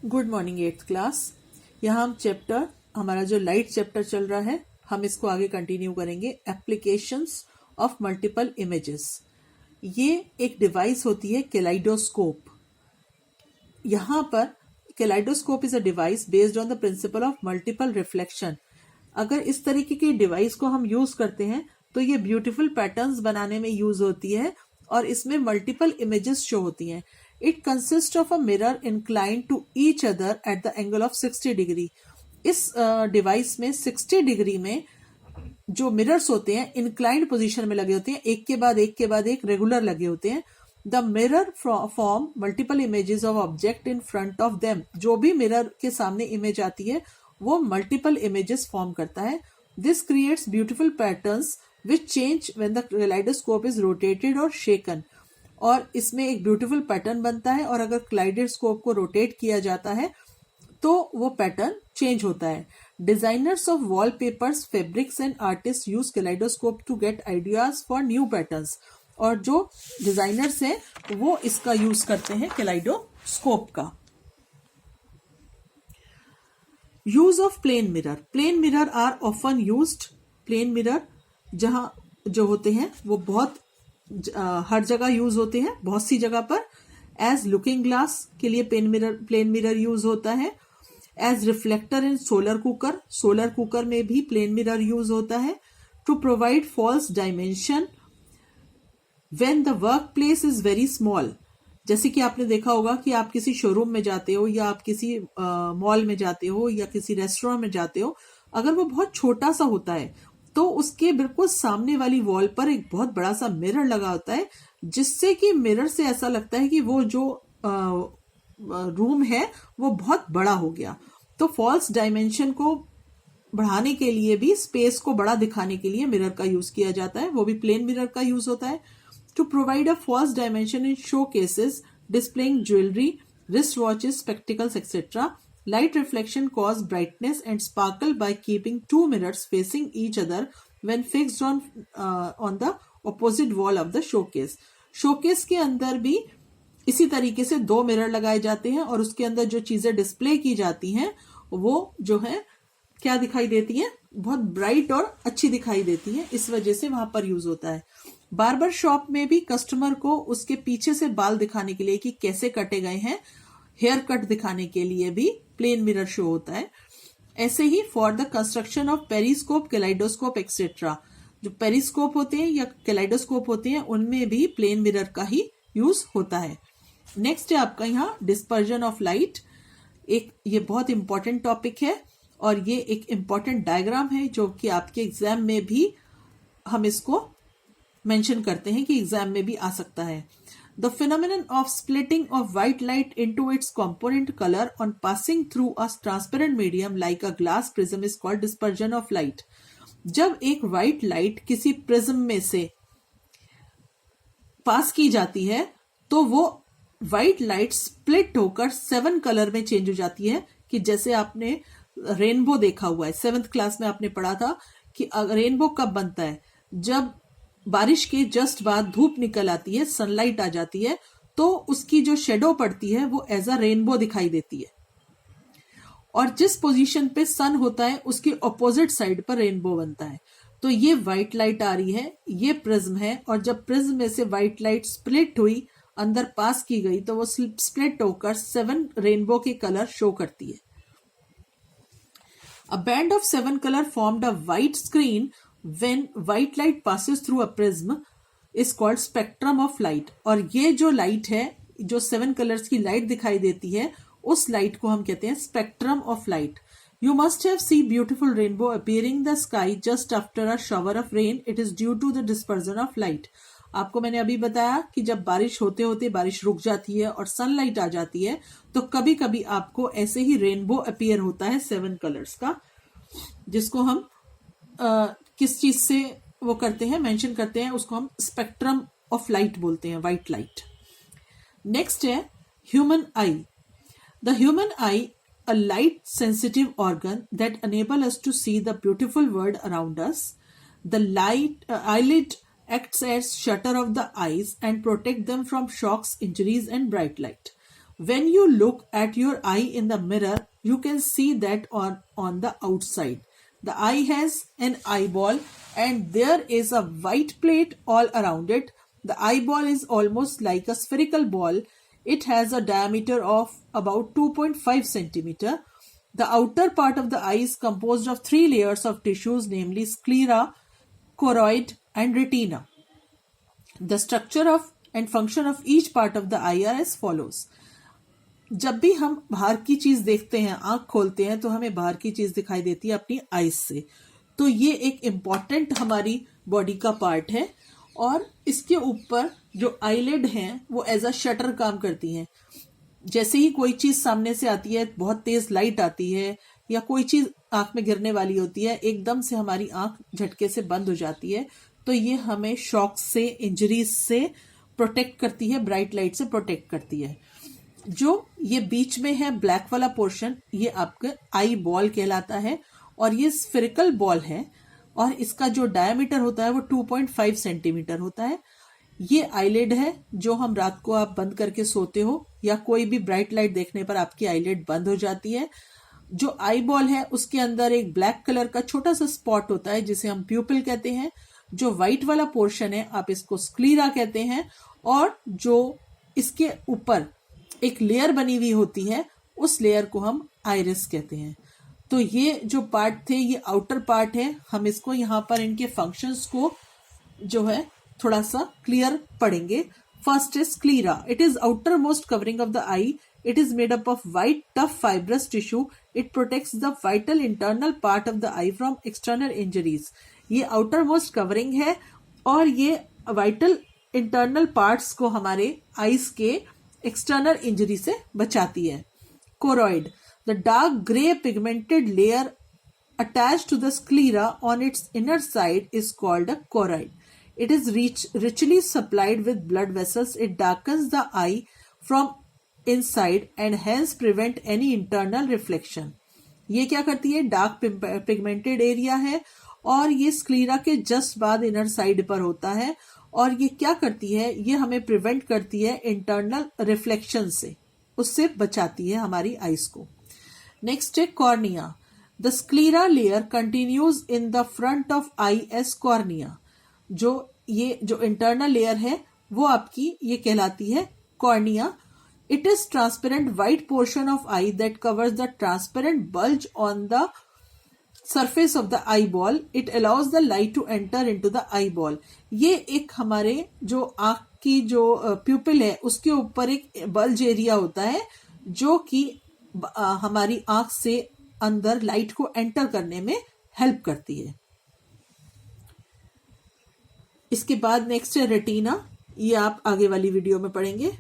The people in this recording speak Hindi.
Good morning eighth class. यहाँ हम चैप्टर हमारा जो लाइट चैप्टर चल रहा है हम इसको आगे कंटिन्यू करेंगे। Applications of multiple images. ये एक डिवाइस होती है कैलाइडोस्कोप। यहाँ पर kaleidoscope is a device based on the principle of multiple reflection. अगर इस तरीके के डिवाइस को हम यूज करते हैं तो ये ब्यूटीफुल पैटर्न्स बनाने में यूज होती है और इसमें मल्टीपल इमेजेस शो होती हैं। It consist of a mirror inclined to each other at the angle of 60 degree. इस डिवाइस में 60 डिग्री में जो मिरर्स होते हैं इंक्लाइंड पोजीशन में लगे होते हैं, एक के बाद एक रेगुलर लगे होते हैं। The mirror form multiple images of object in front of them. जो भी मिरर के सामने इमेज आती है वो मल्टीपल इमेजेस फॉर्म करता है। This creates beautiful patterns which change when the kaleidoscope is rotated और शेकन। और इसमें एक ब्यूटीफुल पैटर्न बनता है और अगर कैलाइडोस्कोप को रोटेट किया जाता है तो वो पैटर्न चेंज होता है। Designers of wallpapers, fabrics and artist use kaleidoscope to get ideas for new patterns. और जो डिजाइनर्स हैं वो इसका यूज करते हैं कैलाइडोस्कोप का। Use of plane mirror. Plane mirror are often used. Plane mirror जहां जो होते हैं वो बहुत हर जगह यूज होते हैं, बहुत सी जगह पर। एज लुकिंग ग्लास के लिए प्लेन मिरर यूज होता है। As reflector in solar cooker, solar cooker में भी प्लेन मिरर यूज होता है। To provide false dimension when the work place is very small. जैसे कि आपने देखा होगा कि आप किसी शोरूम में जाते हो या आप किसी मॉल में जाते हो या किसी रेस्टोरेंट में जाते हो, अगर वो बहुत छोटा सा होता है तो उसके बिल्कुल सामने वाली वॉल पर एक बहुत बड़ा सा मिरर लगा होता है, जिससे कि मिरर से ऐसा लगता है कि वो जो रूम है वो बहुत बड़ा हो गया। तो फॉल्स डायमेंशन को बढ़ाने के लिए भी, स्पेस को बड़ा दिखाने के लिए मिरर का यूज किया जाता है, वो भी प्लेन मिरर का यूज होता है। To provide a false dimension in showcases displaying jewellery, wrist watches, spectacles etcetera. Light reflection cause brightness and sparkle by keeping two mirrors facing each other when fixed on the opposite wall of the showcase. Showcase के अंदर भी इसी तरीके से दो मिरर लगाए जाते हैं और उसके अंदर जो चीजें डिस्प्ले की जाती हैं वो जो है क्या दिखाई देती है, बहुत ब्राइट और अच्छी दिखाई देती है, इस वजह से वहां पर यूज होता है। बार्बर शॉप में भी कस्टमर को उसके पीछे से बाल दिखाने के लिए कि कैसे कटे गए हैं, हेयर कट दिखाने के लिए भी प्लेन मिरर शो होता है। ऐसे ही for the construction of periscope, kaleidoscope etcetera, जो पेरिस्कोप होते हैं या कैलाइडोस्कोप होते हैं उनमें भी प्लेन मिरर का ही यूज होता है। नेक्स्ट है आपका यहाँ डिस्पर्जन ऑफ लाइट। एक ये बहुत इंपॉर्टेंट टॉपिक है और ये एक इंपॉर्टेंट डायग्राम है जो कि आपके एग्जाम में भी हम इसको मेंशन करते हैं कि एग्जाम में भी आ सकता है। The phenomenon of splitting of white light into its component color on passing through a transparent medium like a glass prism is called dispersion of light. जब एक white light किसी prism में से पास की जाती है तो वो white light split होकर 7 कलर में चेंज हो जाती है। कि जैसे आपने रेनबो देखा हुआ है, 7th क्लास में आपने पढ़ा था कि रेनबो कब बनता है, जब बारिश के जस्ट बाद धूप निकल आती है, सनलाइट आ जाती है, तो उसकी जो शेडो पड़ती है वो एज अ रेनबो दिखाई देती है। और जिस पोजीशन पे सन होता है उसकी ऑपोजिट साइड पर रेनबो बनता है। तो ये व्हाइट लाइट आ रही है, ये प्रिज्म है, और जब प्रिज्म में से व्हाइट लाइट स्प्लिट हुई, अंदर पास की गई, तो वो स्प्लिट होकर 7 रेनबो के कलर शो करती है। A band of 7 color formed a white screen when white light passes through a prism is called spectrum of light. और ये जो लाइट है, जो 7 कलर्स की लाइट दिखाई देती है, उस लाइट को हम कहते हैं spectrum of light. You must have seen beautiful rainbow appearing in the sky just after a shower of rain. It is due to the dispersion of light. आपको मैंने अभी बताया कि जब बारिश होते होते बारिश रुक जाती है और सनलाइट आ जाती है तो कभी कभी आपको ऐसे ही रेनबो अपीयर होता है 7 कलर्स का, जिसको हम किस चीज से वो करते हैं, मेंशन करते हैं, उसको हम स्पेक्ट्रम ऑफ लाइट बोलते हैं, व्हाइट लाइट। नेक्स्ट है human eye. The human eye, a light sensitive organ that enable us to see the beautiful world around us. The light eyelid acts as shutter of the eyes and protect them from shocks, injuries and bright light. When you look at your eye in the mirror, you can see that on the outside. The eye has an eyeball and there is a white plate all around it. The eyeball is almost like a spherical ball. It has a diameter of about 2.5 centimeter. The outer part of the eye is composed of 3 layers of tissues, namely sclera, choroid, and retina. The structure of and function of each part of the eye are as follows. जब भी हम बाहर की चीज देखते हैं, आंख खोलते हैं, तो हमें बाहर की चीज दिखाई देती है अपनी आईज से. तो ये एक इम्पॉर्टेंट हमारी बॉडी का पार्ट है और इसके ऊपर जो आईलिड हैं वो एज अ शटर काम करती हैं. जैसे ही कोई चीज सामने से आती है, बहुत तेज लाइट आती है या कोई चीज आंख में गिरने वाली होती है, एकदम से हमारी आंख झटके से बंद हो जाती है. तो ये हमें शॉक से, इंजरीज से प्रोटेक्ट करती है, ब्राइट लाइट से प्रोटेक्ट करती है. जो ये बीच में है ब्लैक वाला पोर्शन, ये आपका आई बॉल कहलाता है और ये स्फेरिकल बॉल है और इसका जो डायमीटर होता है वो 2.5 सेंटीमीटर होता है. ये आईलिड है जो हम रात को आप बंद करके सोते हो या कोई भी ब्राइट लाइट देखने पर आपकी आईलिड बंद हो जाती है. जो आई बॉल है उसके अंदर एक ब्लैक कलर का छोटा सा स्पॉट होता है जिसे हम प्यूपिल कहते हैं. जो व्हाइट वाला पोर्शन है आप इसको स्क्लीरा कहते हैं और जो इसके ऊपर एक लेयर बनी हुई होती है उस लेयर को हम आइरिस कहते हैं. तो ये जो पार्ट थे ये आउटर पार्ट है. हम इसको यहाँ पर इनके फंक्शंस को जो है थोड़ा सा क्लियर पढ़ेंगे. First is sclera. It is outermost covering of the eye. It is made up of white tough fibrous tissue. It protects the vital internal part of the eye from external injuries. ये आउटर मोस्ट कवरिंग है और ये वाइटल इंटरनल पार्ट्स को हमारे आईज के एक्सटर्नल इंजरी से बचाती है. Choroid. The dark grey pigmented layer attached to the sclera on its inner side is called a choroid. It is richly supplied with blood vessels. It darkens the eye from inside and hence prevent any internal reflection. ये क्या करती है? डार्क पिगमेंटेड एरिया है और ये स्क्लीरा के जस्ट बाद इनर साइड पर होता है और ये क्या करती है? ये हमें प्रिवेंट करती है इंटरनल रिफ्लेक्शन से, उससे बचाती है हमारी आईज को. नेक्स्ट है cornea. The sclera layer continues in the front of eye as cornea. ये जो इंटरनल लेयर है वो आपकी ये कहलाती है cornea. It is transparent white portion of I that covers the transparent bulge on the surface of the eyeball. It allows the light to enter into the eyeball. ये एक हमारे जो आंख की जो प्यूपिल है उसके ऊपर एक बल्ज एरिया होता है जो कि हमारी आंख से अंदर लाइट को एंटर करने में हेल्प करती है. इसके बाद नेक्स्ट है रेटिना. ये आप आगे वाली वीडियो में पढ़ेंगे.